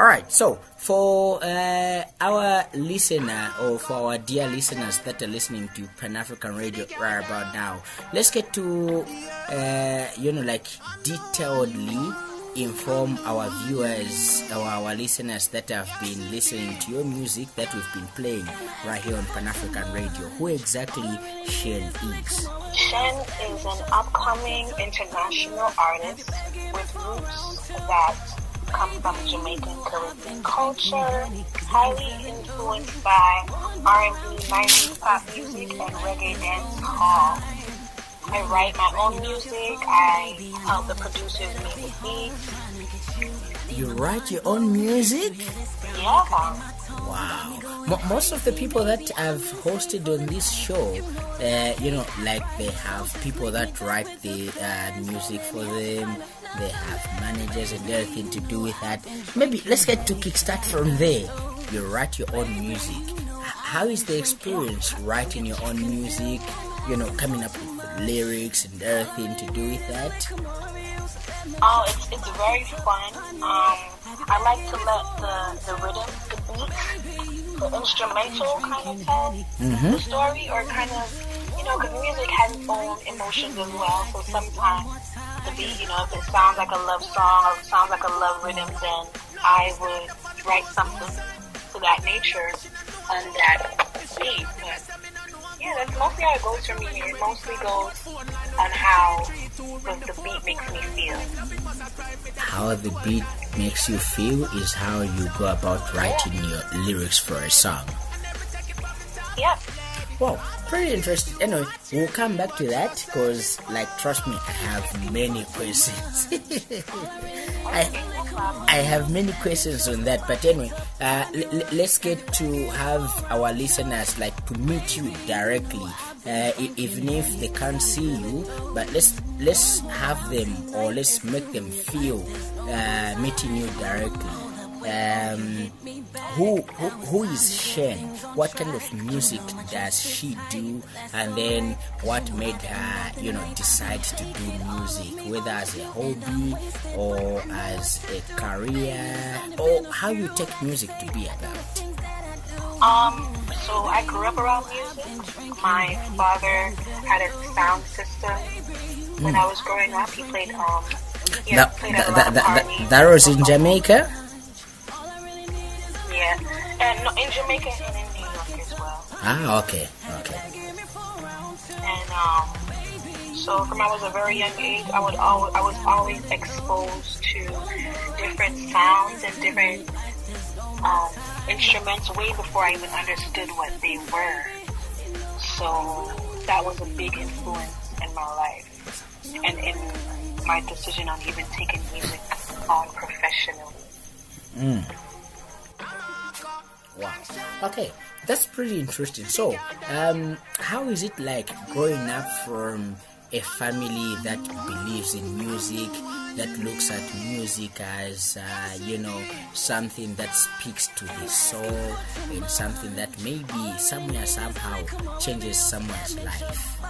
All right. So for our listener, or for our dear listeners that are listening to Pan African Radio right about now, let's get to like detailedly inform our viewers or our listeners that have been listening to your music that we've been playing right here on Pan African Radio. Who exactly Shen is? Shen is an upcoming international artist with roots that come from Jamaican Caribbean culture, highly influenced by R&B, 90s pop music, and reggae dance hall. I write my own music. I help the producers make the beats. You write your own music? Yeah. Wow. Most of the people that I've hosted on this show, like they have people that write the music for them. They have managers and everything to do with that. Maybe let's get to kickstart from there. You write your own music. How is the experience writing your own music? Coming up with lyrics and everything to do with that? Oh, it's very fun. I like to let the rhythm, the beat, the instrumental kind of tell the story, or kind of, because music has its own emotions as well. So sometimes the beat, if it sounds like a love song or it sounds like a love rhythm, then I would write something to that nature on that beat. But yeah, that's mostly how it goes for me. It mostly goes on how the beat makes me feel. How the beat makes you feel is how you go about writing your lyrics for a song. Yeah. Wow, pretty interesting. Anyway, we'll come back to that because, trust me, I have many questions. I have many questions on that. But anyway, let's get to have our listeners to meet you directly, even if they can't see you. But let's have them, or let's make them feel meeting you directly. Who is Shen? What kind of music does she do? And then what made her, decide to do music, whether as a hobby or as a career, or how you take music to be about? So I grew up around music. My father had a sound system when I was growing up. He played that was in Jamaica? Yeah, and in Jamaica and in New York as well. Ah, okay. And so from I was a very young age, I was always exposed to different sounds and different instruments way before I even understood what they were. So that was a big influence in my life and in my decision on even taking music on professionally. Wow. Okay, that's pretty interesting. So, how is it like growing up from a family that believes in music, that looks at music as, something that speaks to the soul, and something that maybe somewhere, somehow changes someone's life?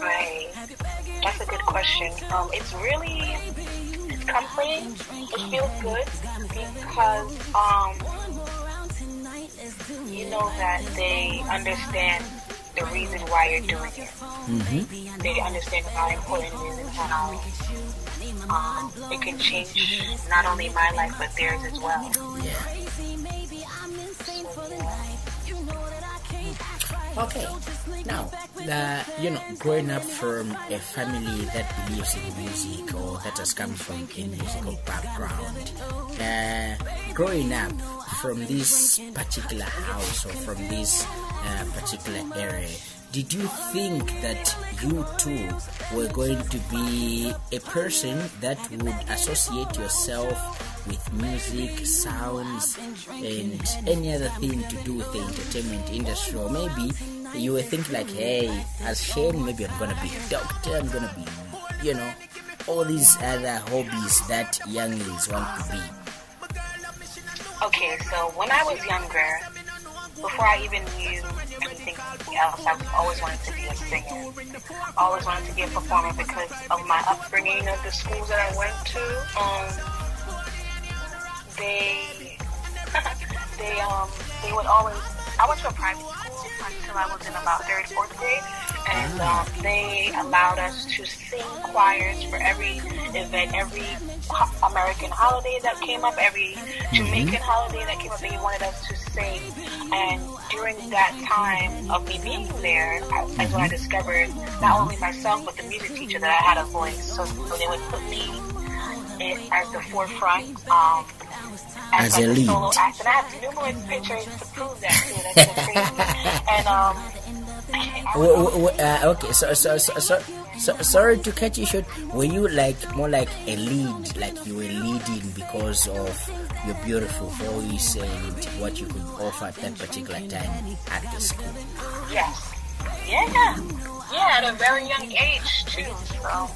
Right. That's a good question. It's really comforting. It feels good because, you know that they understand the reason why you're doing it. Mm-hmm. They understand how important it is and how it can change not only my life but theirs as well. Yeah. Okay. Now, growing up from a family that believes in music or that has come from a musical background, growing up from this particular house or from this particular area, did you think that you too were going to be a person that would associate yourself with music, sounds, and any other thing to do with the entertainment industry? Or maybe you were thinking hey, as Shen, maybe I'm going to be a doctor, I'm going to be, all these other hobbies that younglings want to be. Okay, so when I was younger, before I even knew anything else, I always wanted to be a singer. I always wanted to be a performer because of my upbringing of the schools that I went to. They they would always. I went to a private school until I was in about 3rd, 4th grade, and they allowed us to sing choirs for every event, every American holiday that came up, every Jamaican holiday that came up. They wanted us to sing, and during that time of me being there, that's when I discovered not only myself but the music teacher that I had a voice. So they would put me at the forefront. As a lead. Solo act. And I have numerous pictures to prove that too. That's so crazy. And okay, so sorry to cut you short. Were you like more like a lead, like you were leading because of your beautiful voice and what you could offer at that particular time at the school? Yes. Yeah, at a very young age too. So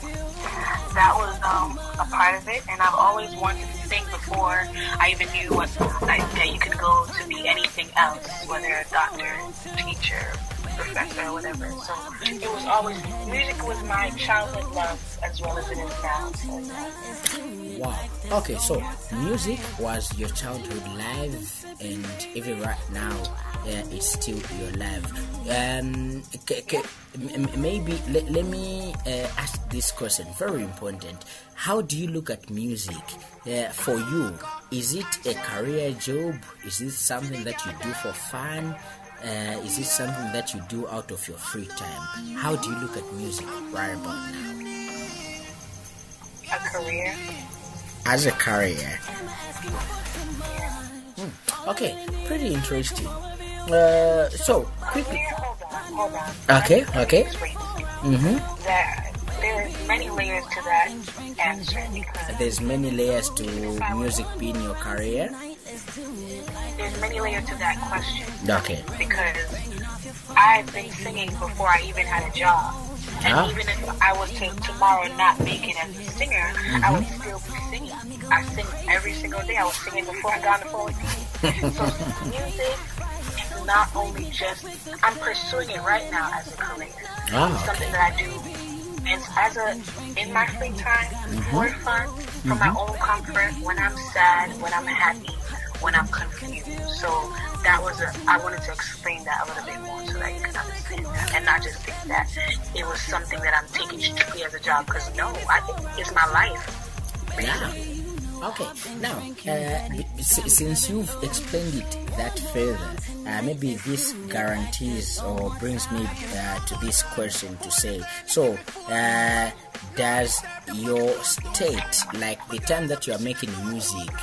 that was a part of it, and I've always wanted to sing before I even knew that you could go to be anything else, whether a doctor, teacher, professor, or whatever. So it was always, music was my childhood love as well as it is now. So, wow. Okay, so music was your childhood life, and even right now, it's still your life. Maybe let me ask this question, very important. How do you look at music? For you, is it a career job? Is it something that you do for fun? Is it something that you do out of your free time? How do you look at music right about now? A career? As a career. Okay, pretty interesting. So quickly. Hold on. Okay. There's many layers to that answer. There's many layers to music being your career. There's many layers to that question. Okay. Because I've been singing before I even had a job. And even if I was to tomorrow not make it as a singer, I would still be singing. I sing every single day. I was singing before I got on the phone with you. So music is not only just, I'm pursuing it right now as a career. Something that I do in my free time, for fun, for my own comfort, when I'm sad, when I'm happy, when I'm confused. So that was I wanted to explain that a little bit more so that you can understand that, and not just think that it was something that I'm taking strictly as a job, because no, I think it's my life. Yeah. Okay, now, since you've explained it that further, maybe this guarantees or brings me to this question to say, so, does your state, like the time that you are making music,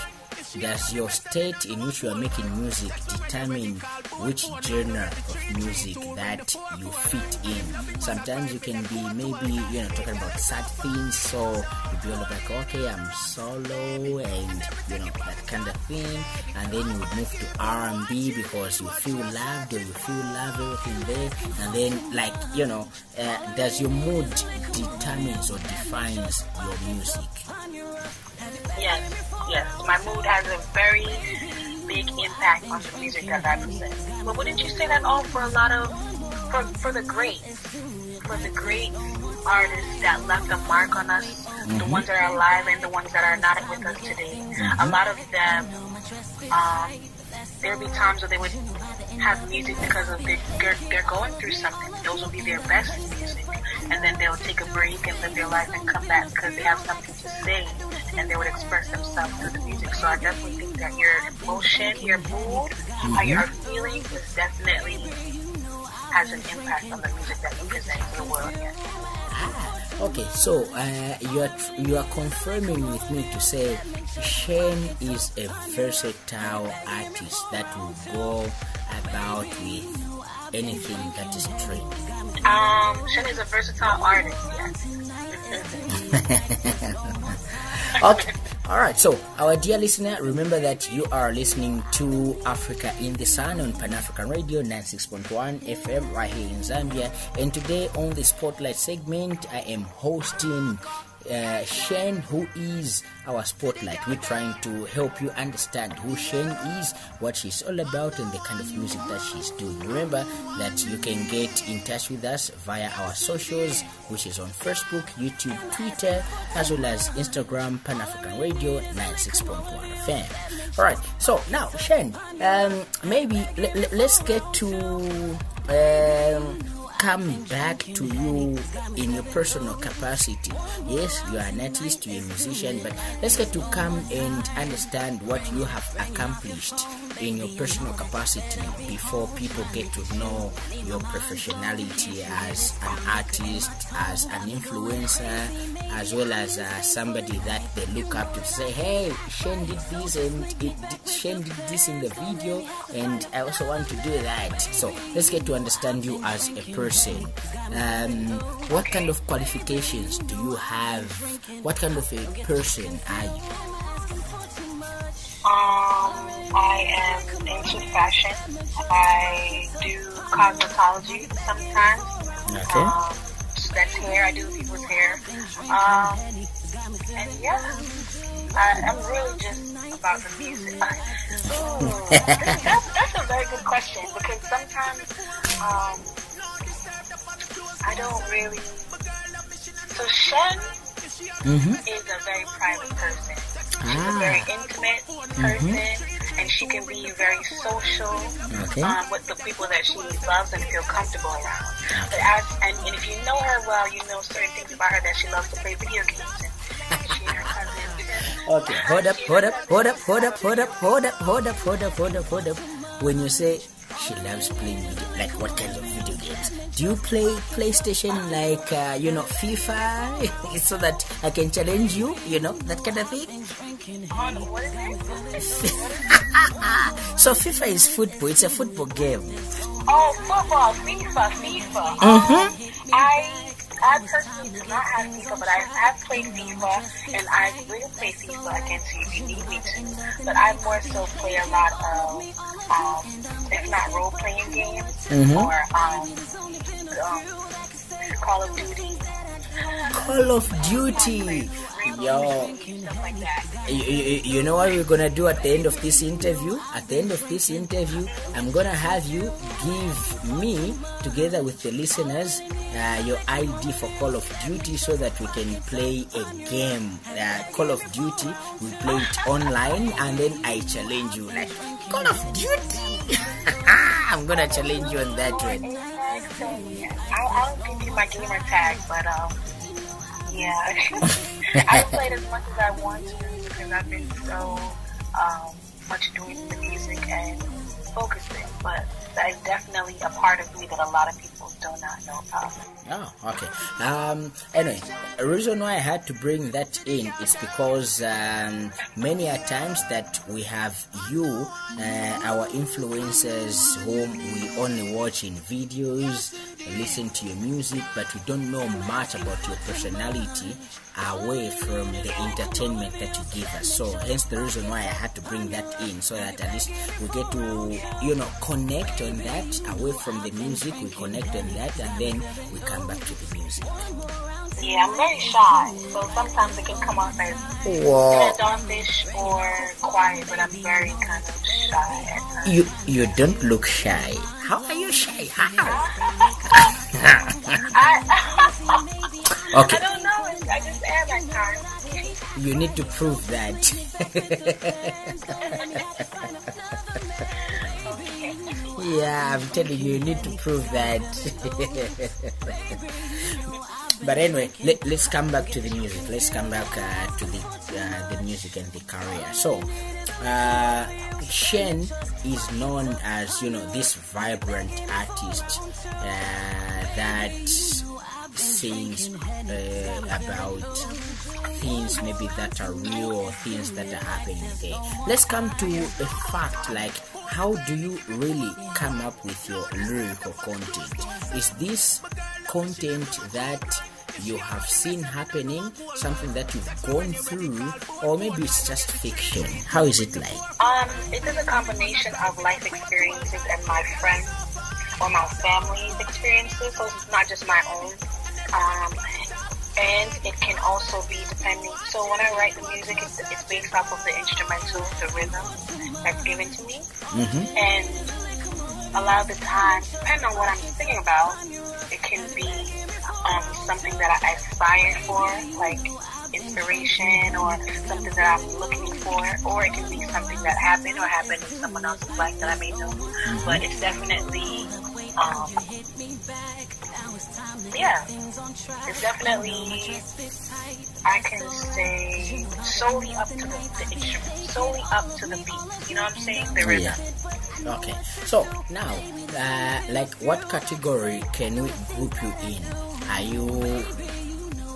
does your state in which you are making music determine which genre of music that you fit in? Sometimes you can be maybe, talking about sad things, so you'll be all like, okay, I'm solo and, that kind of thing, and then you would move to R&B because you feel loved or you feel love everything there, and then, does your mood determines or defines your music? Yes. My mood has a very big impact on the music that I present. But wouldn't you say that all for a lot of, for the greats artists that left a mark on us, the ones that are alive and the ones that are not with us today, a lot of them, there'll be times where they would have music because of they're going through something. Those will be their best music. And then they'll take a break and live their life and come back because they have something to say, and they would express themselves through the music. So I definitely think that your emotion, your mood, how you're feeling is definitely has an impact on the music that you present to the world. Okay, so you are confirming with me to say Shane is a versatile artist that will go about with anything that is trending. Shane is a versatile artist, yes. Okay. Alright, so our dear listener, remember that you are listening to Africa in the Sun on Pan-African Radio 96.1 FM right here in Zambia. And today on the Spotlight segment, I am hosting Shen, who is our spotlight. We're trying to help you understand who Shen is, what she's all about, and the kind of music that she's doing. Remember that you can get in touch with us via our socials, which is on Facebook, YouTube, Twitter, as well as Instagram, Pan African Radio 96.1 FM. Alright, so now Shen, maybe let's get to come back to you in your personal capacity. Yes, you are an artist, you're a musician, but let's get to come and understand what you have accomplished in your personal capacity before people get to know your professionality as an artist, as an influencer, as well as somebody that they look up to say, hey, Shen did this and Shen did this in the video, and I also want to do that. So let's get to understand you as a person. What kind of qualifications do you have? What kind of a person are you? I am into fashion. I do cosmetology sometimes. Okay. That's hair. I do people's hair. And yeah, I'm really just about the music. That's a very good question, because sometimes I don't really. So Shen is a very private person. She's a very intimate person, and she can be very social with the people that she loves and feel comfortable around. But and if you know her well, you know certain things about her, that she loves to play video games. And she and her cousins. Okay, hold up. When you say she loves playing video, like what kinds of video games? Do you play PlayStation, like FIFA, so that I can challenge you? That kind of thing. What is it? So FIFA is football. It's a football game. Oh, football, FIFA. I personally do not have FIFA, but I have played FIFA, and I will play FIFA against you if you need me to. But I more so play a lot of, if not role-playing games, or Call of Duty. Call of Duty. Yo, you know what we're gonna do at the end of this interview? At the end of this interview, I'm gonna have you give me, together with the listeners, your ID for Call of Duty, so that we can play a game. Call of Duty, we play it online, and then I challenge you, like, Call of Duty. I'm gonna challenge you on that one. I'll give you my gamer tag, but yeah. I played as much as I want to, because I've been so much doing the music and focusing, but that is definitely a part of me that a lot of people do not know about. Oh, okay. Anyway, the reason why I had to bring that in is because many a times that we have you, our influencers, whom we only watch in videos, listen to your music, but we don't know much about your personality away from the entertainment that you give us. So hence the reason why I had to bring that in, so that at least we get to connect on that. Away from the music, we connect on that, and then we come back to the music. Yeah, I'm very shy, so sometimes it can come off as standoffish or quiet, but I'm very kind of shy at times. You don't look shy. How are you shy? How? Okay. I don't know. I just am at times. You need to prove that. Yeah, I'm telling you, you need to prove that. But anyway, let's come back to the music. Let's come back to the music and the career. So, Shen is known as, this vibrant artist that sings about things maybe that are real, or things that are happening there. Let's come to a fact, like, how do you really come up with your lyrical content? Is this content that you have seen happening, something that you've gone through, or maybe it's just fiction? How is it like? It is a combination of life experiences and my friends or my family's experiences, so it's not just my own. and it can also be depending. So when I write the music, it's based off of the instrumental, the rhythm that's given to me, and a lot of the time, depending on what I'm thinking about, it can be something that I aspire for, like inspiration or something that I'm looking for, or it can be something that happened in someone else's life that I may know. But it's definitely, it's definitely, I can say, solely up to the instrument, solely up to the beat. You know what I'm saying? The rhythm. Okay. So now, like, what category can we group you in? Are you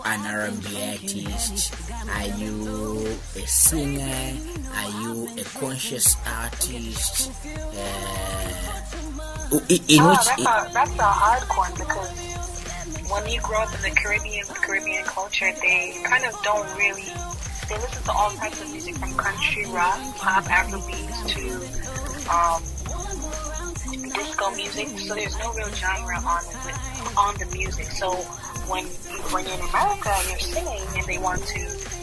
an R&B artist? Are you a singer? Are you a conscious artist? That's a hard one, because when you grow up in the Caribbean culture, they kind of don't really. They listen to all types of music, from country, rock, pop, Afrobeats to disco music. So there's no real genre on the music. So when you're in America and you're singing and they want to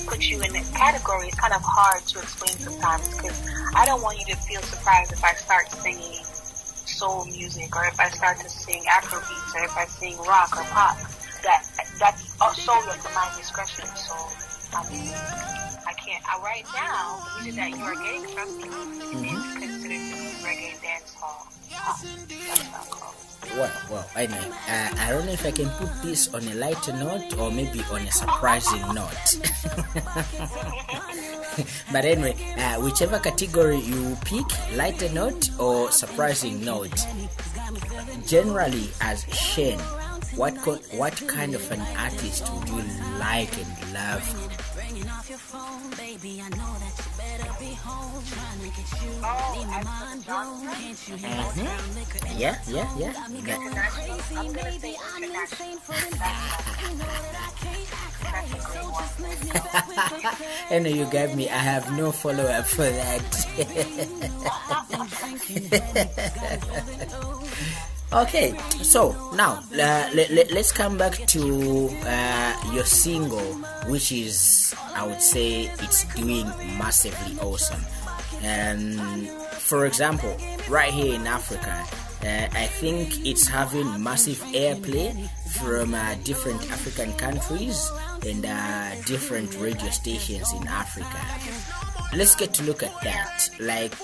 put you in a category, it's kind of hard to explain sometimes, because I don't want you to feel surprised if I start singing soul music, or if I start to sing Afrobeats, or if I sing rock or pop. That's solely up to my discretion. So I mean, I can't. Right now, the music that you are getting from me is considered reggae dancehall pop. That's not called. Well, I don't know if I can put this on a lighter note or maybe on a surprising note. But anyway, whichever category you pick, lighter note or surprising note, generally as Shane, what kind of an artist would you like and love? Yeah. I know you got me. I have no follow-up for that. Okay, so now let's come back to your single, which is, I would say, it's doing massively awesome. For example, right here in Africa, I think it's having massive airplay from different African countries and different radio stations in Africa. Let's get to look at that. Like,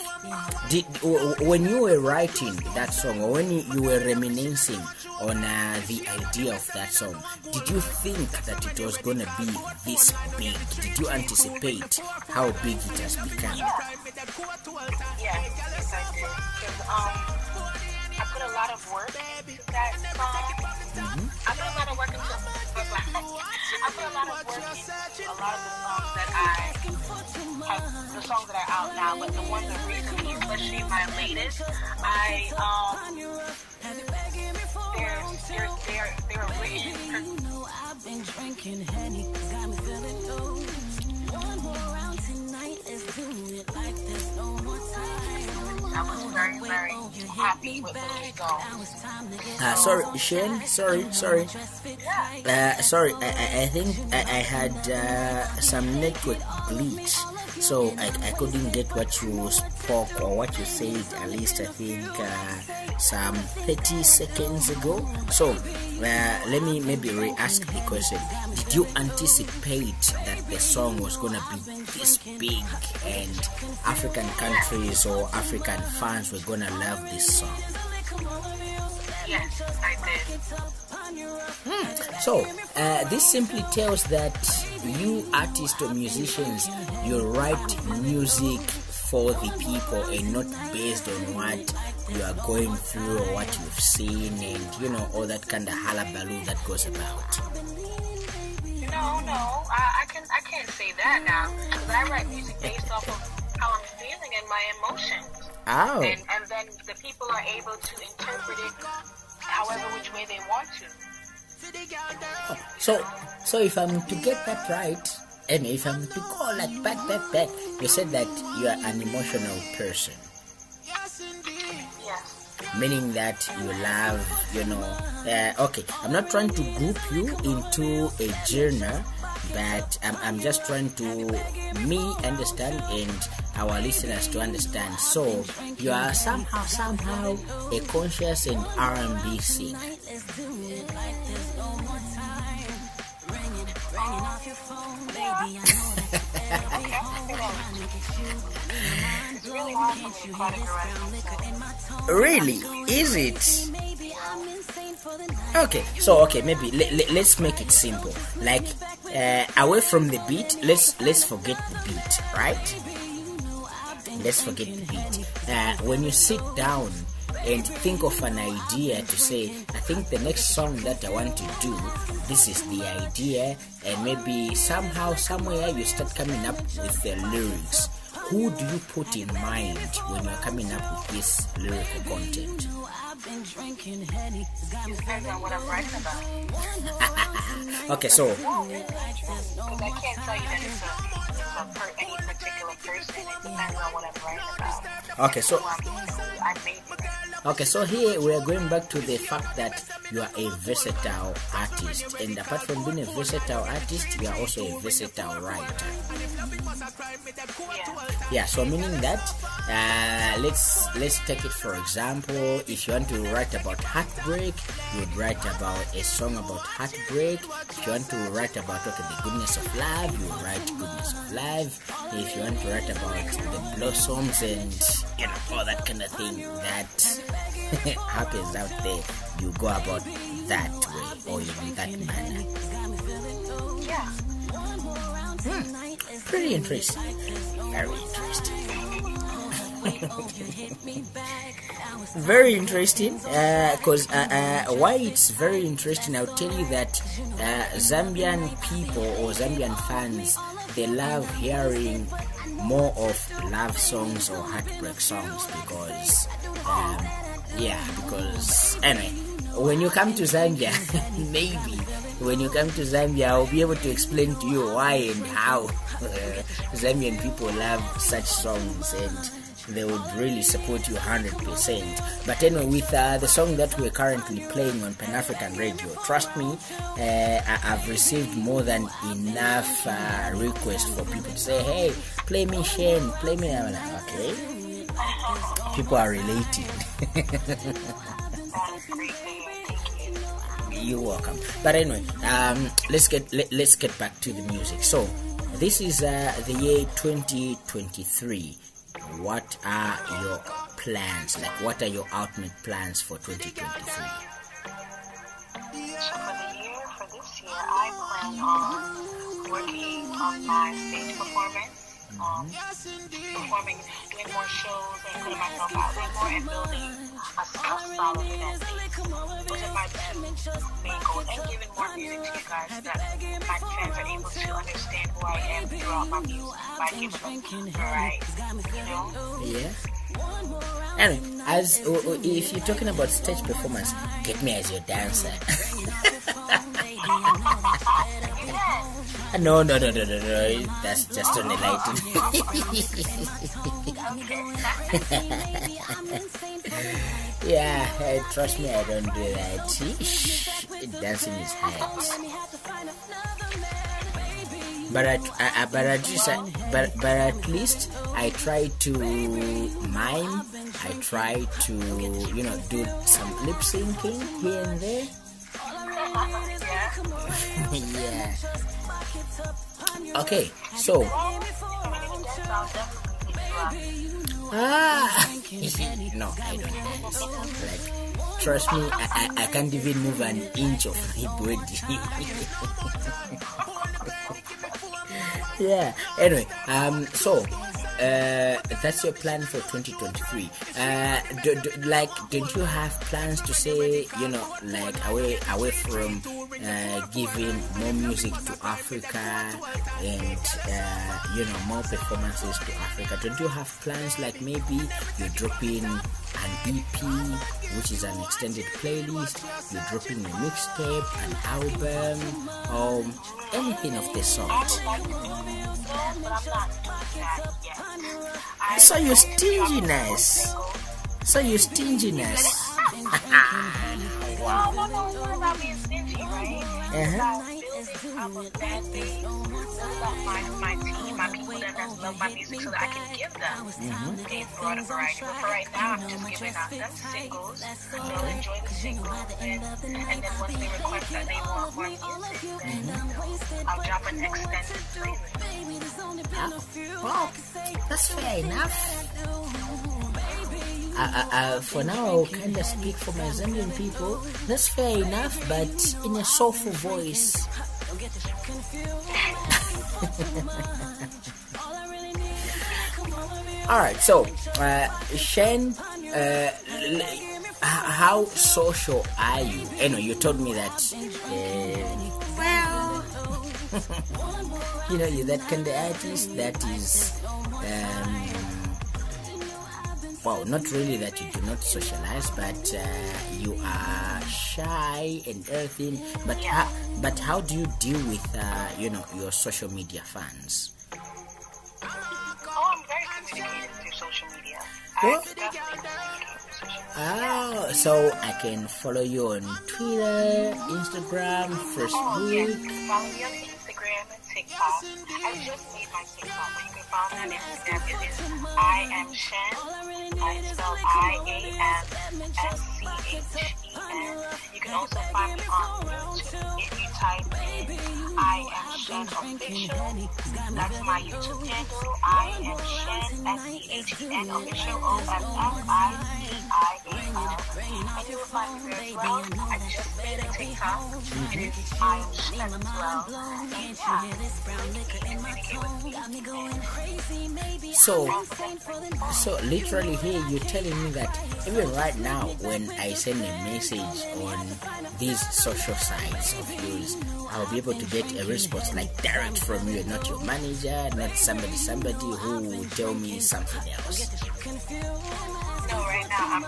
when you were writing that song, or when you were reminiscing on the idea of that song, did you think that it was gonna be this big? Did you anticipate how big it has become? Yes, I did. Because I put a lot of work into that song. I put a lot of work into a lot of the songs that are out now, but the ones that recently, especially my latest, they're written. I was very, very happy with the song. Sorry, Shane. Sorry. I think I had some network glitch, so I couldn't get what you spoke or what you said. At least I think some 30 seconds ago. So let me maybe re-ask the question: did you anticipate that the song was gonna be this big and African countries or African fans were gonna love this song? Yes, I did. So this simply tells that you artists or musicians, you write music for the people and not based on what you are going through or what you've seen and all that kind of hullabaloo that goes about. No, I can't say that now, because I write music based off of how I'm feeling and my emotions. Oh. And then the people are able to interpret it however which way they want to. So if I'm to get that right, and if I'm to call that back, you said that you are an emotional person. Yes. meaning that you love, okay, I'm not trying to group you into a genre, but I'm just trying to understand and our listeners to understand. So you are somehow a conscious and R&B singer. Really? Is it? Okay, maybe let's make it simple. Like away from the beat, let's forget the beat, right? Let's forget the beat. When you sit down and think of an idea to say, I think the next song that I want to do, this is the idea, and maybe somehow, somewhere you start coming up with the lyrics. Who do you put in mind when you're coming up with this lyrical content? Depends on what I'm writing about. Okay, so. Because I can't tell you that it's any particular person. It depends on what I'm writing about. Okay, so. Okay, so here we are going back to the fact that you are a versatile artist, and apart from being a versatile artist, you are also a versatile writer. Yeah, so meaning that let's take it for example. If you want to write about heartbreak, you would write about a song about heartbreak. If you want to write about the goodness of love, you would write goodness of love. If you want to write about the blossoms and all that kind of thing that happens out there, you go about that way or in that manner. Yeah. Pretty interesting. Very interesting. Very interesting. Because why it's very interesting, I'll tell you that Zambian people or Zambian fans, they love hearing more of love songs or heartbreak songs because anyway, when you come to Zambia, maybe when you come to Zambia, I'll be able to explain to you why and how Zambian people love such songs, and they would really support you 100%. But anyway, with the song that we're currently playing on Pan-African Radio, trust me, I've received more than enough requests for people to say, hey, play me Shane, play me. I'm like, okay. People are relating. You're welcome. But anyway, let's get back to the music. So this is the year 2023. What are your plans? Like, what are your ultimate plans for 2023? So for this year, I plan on working on my stage performance. Performing, doing more shows and putting myself out there more and building a solid event. Those are my two main goals, and giving more music to you guys so that my fans are able to understand who I am throughout my music by giving them variety, Yeah. Anyway, as if you're talking about stage performance, get me as your dancer. No. That's just on the light. Yeah, trust me, I don't do that. Dancing is hard. But at least I try to mime. I try to do some lip syncing here and there. Yeah. Okay, so no, I don't dance. Like, trust me, I can't even move an inch of my body. Yeah. Anyway, so that's your plan for 2023. Don't you have plans to say, like away from giving more music to Africa and more performances to Africa? Don't you have plans like maybe you're dropping an EP, which is an extended playlist, you're dropping a mixtape, an album, or anything of the sort? So you're stinginess. So you stinginess. Well, no, about being stingy, right? I'm a bad thing. My team, my people that love my music so that I can give them a broader variety. But for right now, I'm just giving out them singles. So enjoy the singles. And then once they request that they want more music, then I'll drop an extended playlist. Well, that's fair enough. For now, I'll kind of speak for my Zambian people. That's fair enough, but in a soulful voice. Alright, so, Shane, how social are you? Anyway, you told me that, well, you're that kind of artist that is, well, not really that you do not socialize, but you are shy and everything. But how do you deal with your social media fans? Oh, I'm very communicative through social media. So I can follow you on Twitter, Instagram, Facebook. Oh, yes. Follow me on Instagram and TikTok. I just made my TikTok, but you can follow me on Instagram. It is I am Shen. I spell IAMSCHEN. You can also find me on YouTube if you type in I am Shen Official. That's my YouTube handle. I am Shen SCHEN Official OFFICIAL. And you will find me there as well. I just made a TikTok. It is I am Shen as well. And So literally here you're telling me that even right now when I send a message on these social sites of yours, I'll be able to get a response like direct from you, not your manager, not somebody who will tell me something else. No, right now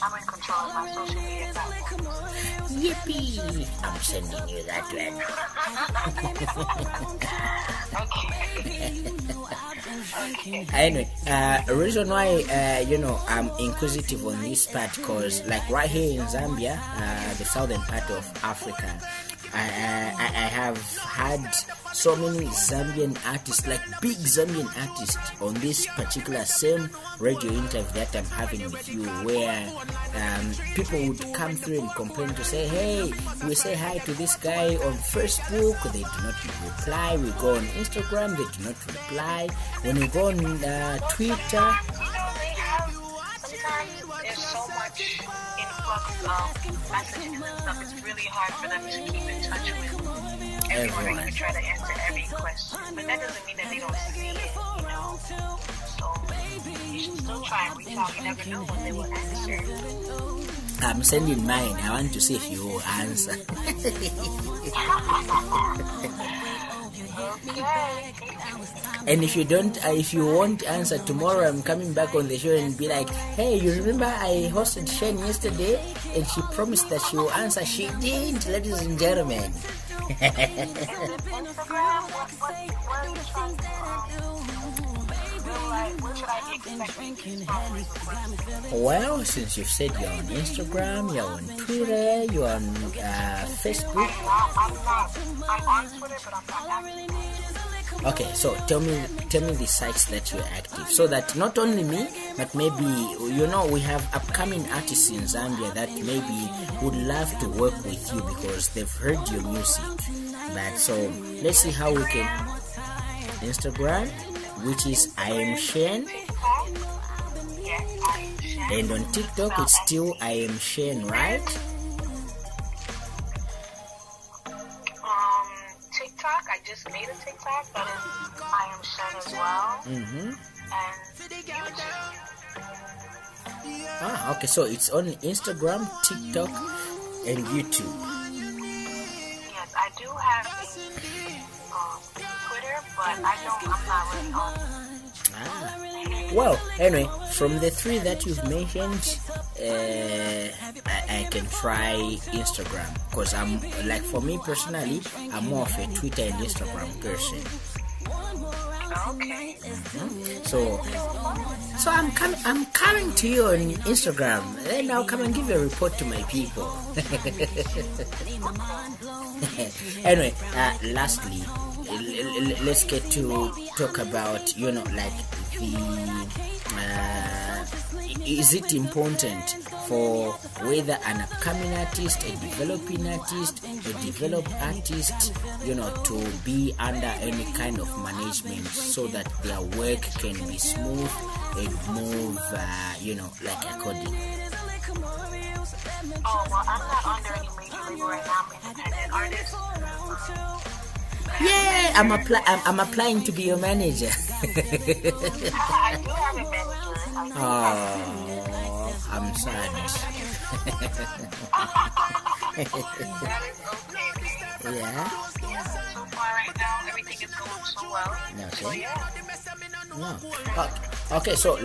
I'm in control of my social media platforms. Yippee! I'm sending you that one. Anyway, reason why I'm inquisitive on this part, because like right here in Zambia, the southern part of Africa, I have had so many Zambian artists, like big Zambian artists, on this particular same radio interview that I'm having with you, where people would come through and complain to say, hey, we say hi to this guy on Facebook, they do not reply. We go on Instagram, they do not reply. When we go on Twitter, there's so much influx of messages and stuff. It's really hard for them to keep in touch with everyone and try to answer every question. But that doesn't mean that they don't see it, So you should still try and reach out. You never know when they will answer. I'm sending mine. I want to see if you will answer. And if you won't answer tomorrow, I'm coming back on the show and be like, hey, you remember I hosted Shane yesterday and she promised that she will answer. She didn't, ladies and gentlemen. Well, since you've said you're on Instagram, you're on Twitter, you're on Facebook. I'm on Twitter, but I'm not active. Okay, so tell me the sites that you're active, so that not only me, but maybe we have upcoming artists in Zambia that maybe would love to work with you because they've heard your music. But so let's see how we can. Instagram, which is I am Shen, and on TikTok it's still I am Shen, right? TikTok, I just made a TikTok that is I am Shen as well. And YouTube. Okay, so it's on Instagram, TikTok, and YouTube. Yes, I do have a Twitter, but I'm not really on it. Well, anyway, from the three that you've mentioned, I can try Instagram, because I'm like, for me personally, I'm more of a Twitter and Instagram person. Okay. So So I'm coming to you on Instagram. Then I'll come and give a report to my people. Anyway, lastly, let's get to talk about, like is it important for whether an upcoming artist, a developing artist, a developed artist, to be under any kind of management so that their work can be smooth and move, according? Oh, well, I'm not under any major label right now. I'm an independent artist. Yeah, I'm applying to be your manager. I do have a manager. Oh, I'm sad. That is okay. Yeah. So far right now, everything is going so well. Okay. So yeah. No. Okay, so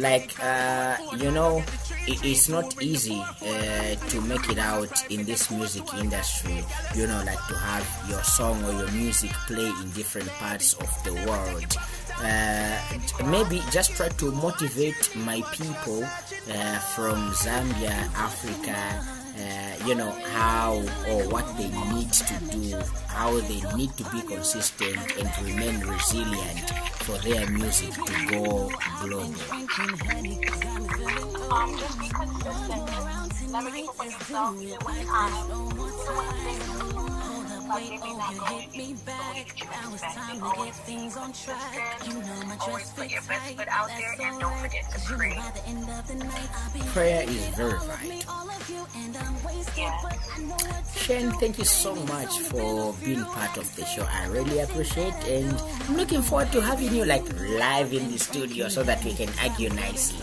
it's not easy to make it out in this music industry, to have your song or your music play in different parts of the world. Maybe just try to motivate my people from Zambia, Africa, how or what they need to do, how they need to be consistent and remain resilient for their music to go global. Just be consistent. Never give up on yourself, even when it's hard. Even when things like they may not go in the way that you expected. Always be consistent. Always put your best foot out there, and don't forget to pray. Prayer is very vital. Yeah. Shane, thank you so much for being part of the show. I really appreciate, and I'm looking forward to having you live in the studio so that we can argue nicely.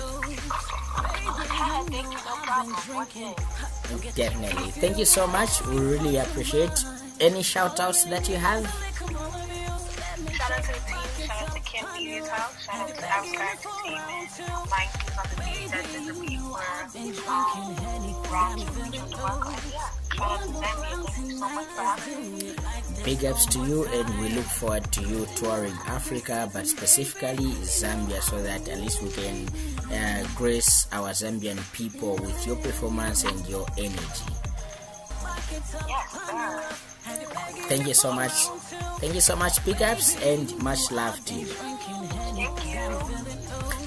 Thank you, no problem. Definitely. Thank you so much. We really appreciate. Any shout outs that you have? Shout out to the team. Shout out to Kim Media's house. Shout out to Africa Entertainment. Mike is on the beat. That is the beat for Ron to work on. Yeah. Shout out to Zambia. Thank you so much for having me. Big ups to you, and we look forward to you touring Africa, but specifically Zambia, so that at least we can grace our Zambian people with your performance and your energy. Yes, sir. Thank you so much. Thank you so much, big ups, and much love to you. Thank you.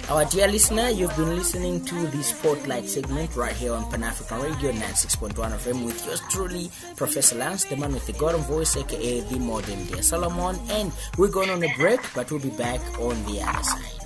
Our dear listener, you've been listening to the Spotlight segment right here on Pan African Radio 96.1 FM with yours truly, Professor Lance, the man with the golden voice, aka the modern day Solomon. And we're going on a break, but we'll be back on the other side.